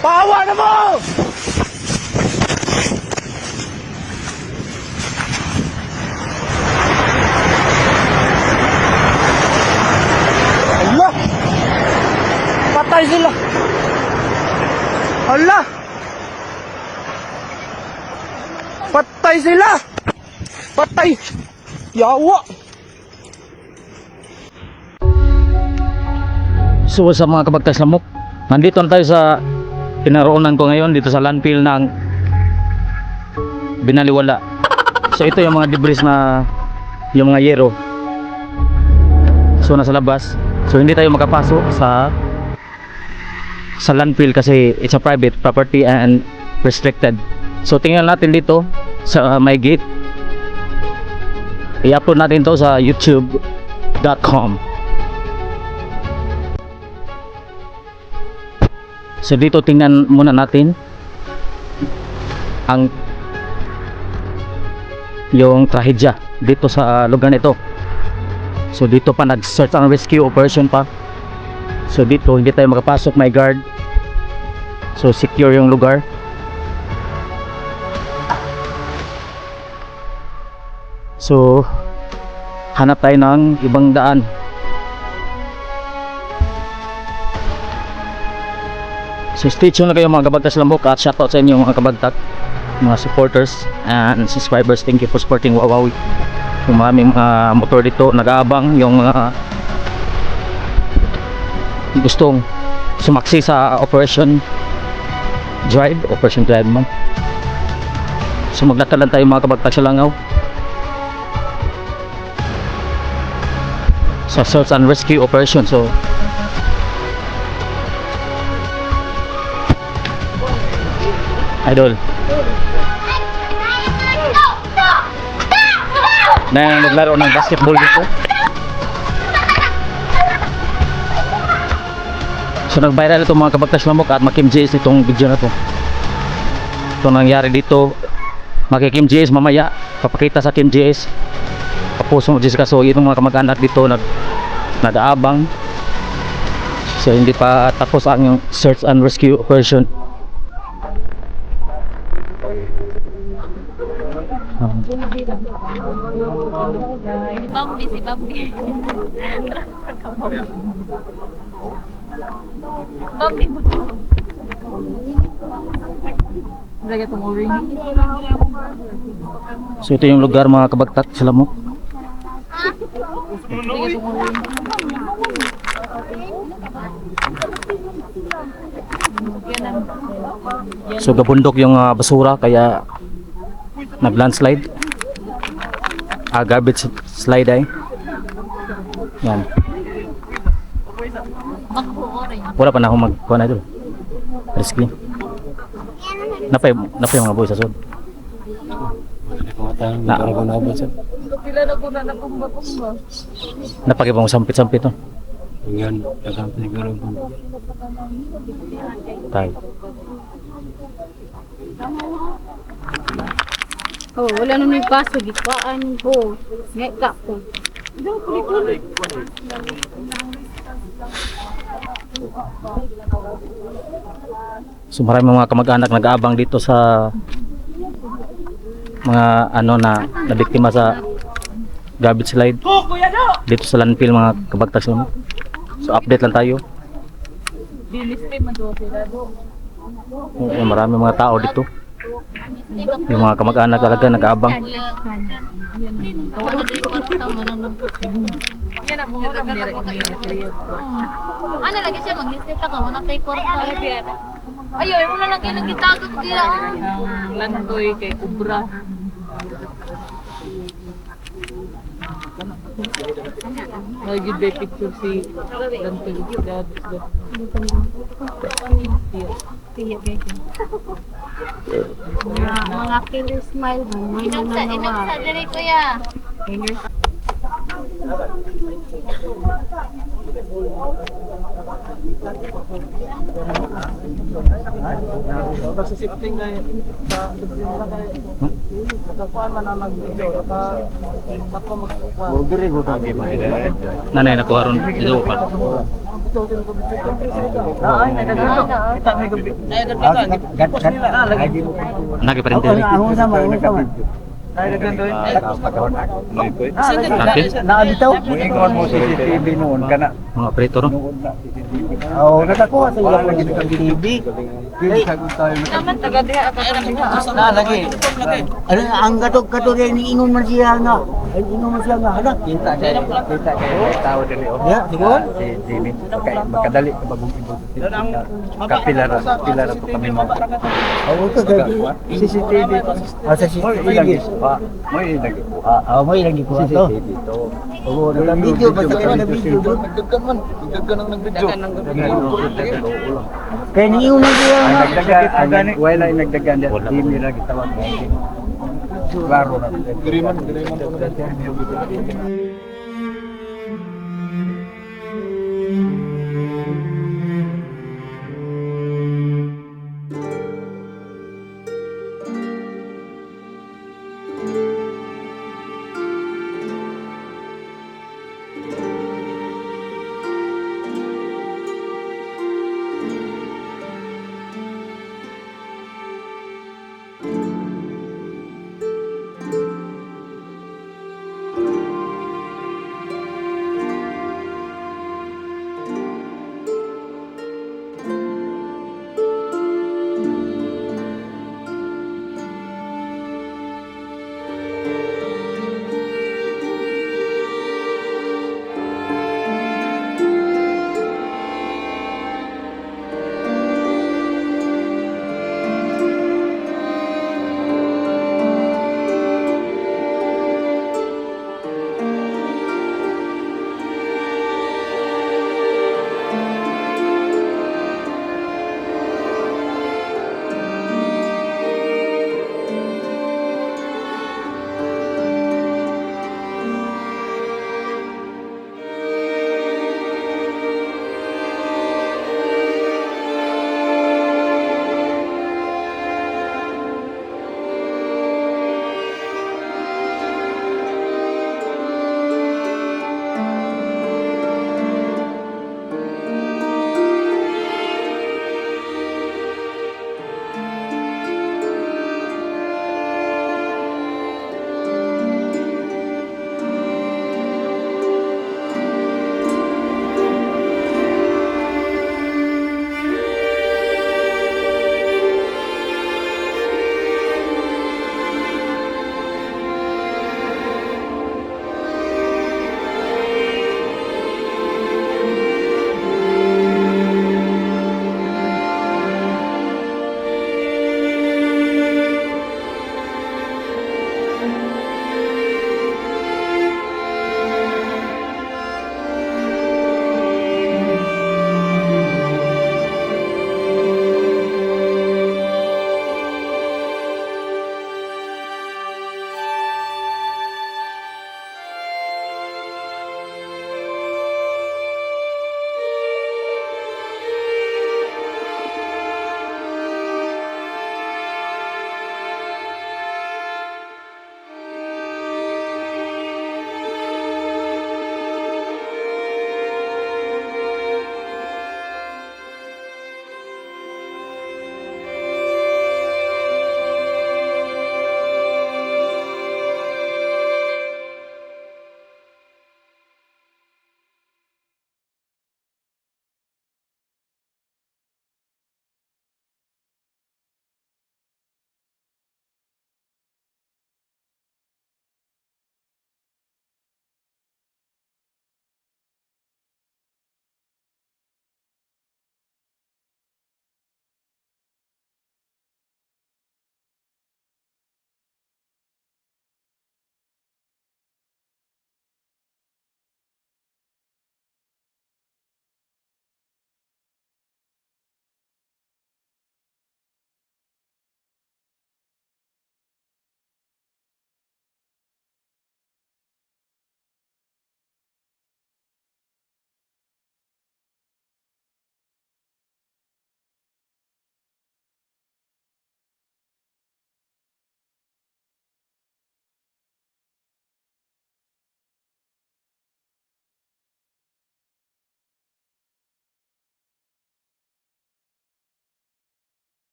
Pawa na mo! Allah! Patay sila! Allah! Patay sila! Patay! Yawa! So sa mga kabagtas lamok, nandito na tayo sa pinaroonan ko ngayon dito sa landfill ng Binaliwala. So ito yung mga debris na yung mga yero. So nasa labas. So hindi tayo makapasok sa landfill kasi it's a private property and restricted. So tingnan natin dito sa may gate. I-upload natin to sa youtube.com. So dito tingnan muna natin yung trahedya dito sa lugar nito. So dito pa nag-search and rescue operation pa. So dito hindi tayo makapasok, may guard. So secure yung lugar. So hanap tayo ng ibang daan. So stay tuned na kayo mga kabagtas lamok at shoutout sa inyo mga kabagtak, mga supporters and subscribers. Thank you for supporting Wawawi. Yung maraming mga motor dito nag-aabang, yung gustong sumaksi sa Operation Drive man. So maglatalan tayo mga kabagtak sa Langaw sa search and rescue operation. So idol na naglaro ng basketball dito. So nag-viral ito mga kabagtas lamok at Makim JS itong video na to. Ito nangyari dito, Makim JS mamaya papakita sa Kim JS kapuso mo Jessica. So itong mga kamag-anak dito nag-aabang. So hindi pa tapos ang search and rescue operation. Bambi, si Bambi. Bambi mo. Lagay itong o-ring. So ito yung lugar mga kabagtak sa Lamok. Lagay itong o-ring. So gabundok yung basura kaya nag-landslide. Garbage slide ay. Yan. Wala pa na akong magkuha na ito. Risky. Napay mga boy sa sud. Pila na ko na kumba-kumba. Napaki pang sampit-sampit to. Yan, nagkampi siguro po. Tayo. Oh, wala nung may paso, gitwaan po. Ngeka po. So maraming mga kamag-anak nag-aabang dito sa mga na nabiktima sa garbage slide dito sa landfill mga kabagtas lang. So update lang tayo. Maraming mga tao dito. Yung mga kamag-anak talaga nag-aabang. Ano lagi siya mag-isita ka, wala kay Korta. Ayaw, wala lagi nagitagod kaya. Lantoy kay Kubra. Lagi ba picture si Lantoy dad. Mga killer smile mo. Inom sa dali kuya. Nagsisipting na sa nakakuhaan man ang mag-video. Naka magkukuha. Nanay nakuha ron dito pa. Nagpaprinte rin. Laki. Naabitaw? Muingon mo CCTV noon ka na. Mga preto no. Oo, natakuha sa iyo po dito ng TV. Naman taga diha ako Na lagi. Ano ang gato rin ni ingon man siya nga. Ay ingon man siya nga hala. Kita kay tao dili o. Ya, siguro. Si Jimmy kay makadali ka bagong ibot. Kapilar to kami mo. Oo, to dati. CCTV to. Sa Mo CCTV. ilagi pa. Mo ilagi po. Oo, mo ilang gikuha to. CCTV to. Oo, nag-video pa sa kanya, nag-video doon. Kaya niyo na siya Ang nga. nagdagan, wala yung nagdagan diyan. Jimmy ra gitawag mo. Klaro na. Giriman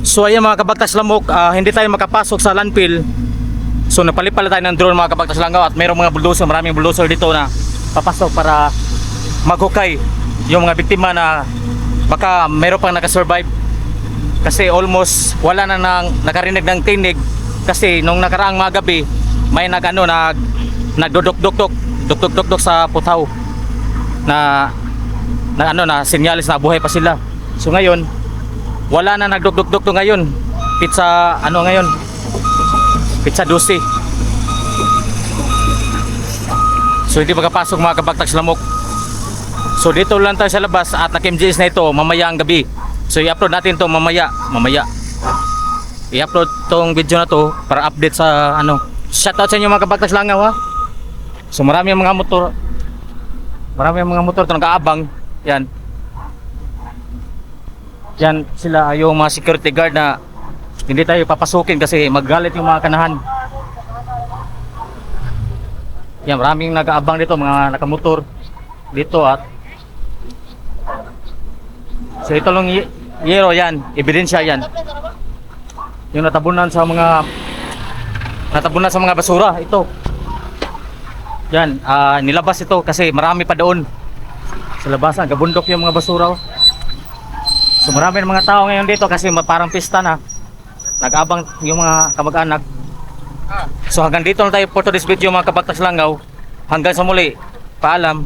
So ayan mga kabagtas lamok, hindi tayo makapasok sa landfill. So napalipala tayo ng drone mga kabagtas langaw at mayroong mga bulldozer, maraming bulldozer dito na papasok para maghukay yung mga biktima na baka mayroon pang nakasurvive. Kasi almost wala na nang nakarinig ng tinig kasi nung nakaraang mga gabi may nagdudok-dok sa putaw na sinyalis na buhay pa sila. So ngayon wala na nagdugdug ngayon. Pizza 12. So hindi makapasok mga kabagtas lamok. So dito lang tayo sa labas at naka-MJS na ito mamaya ang gabi. So i-upload natin to mamaya. I-upload tong video na to para update sa Shoutout sa inyo mga kabagtas langaw ha. So marami ang mga motor. Marami ang mga motor na nag-aabang. Yan sila yung mga security guard na hindi tayo papasukin kasi maggalit yung mga kanahan. Yan, maraming nag-aabang dito, mga nakamotor dito at so ito lang yero yan, ebidensya yan. Yung natabunan sa mga basura, ito. Yan, nilabas ito kasi marami pa doon sa labasan, gabundok yung mga basura. So marami ng mga tao ngayon dito kasi parang pista na. Nag-abang yung mga kamag-anak. So hanggang dito na tayo for today's video mga kabagtas langaw. Hanggang sa muli, paalam.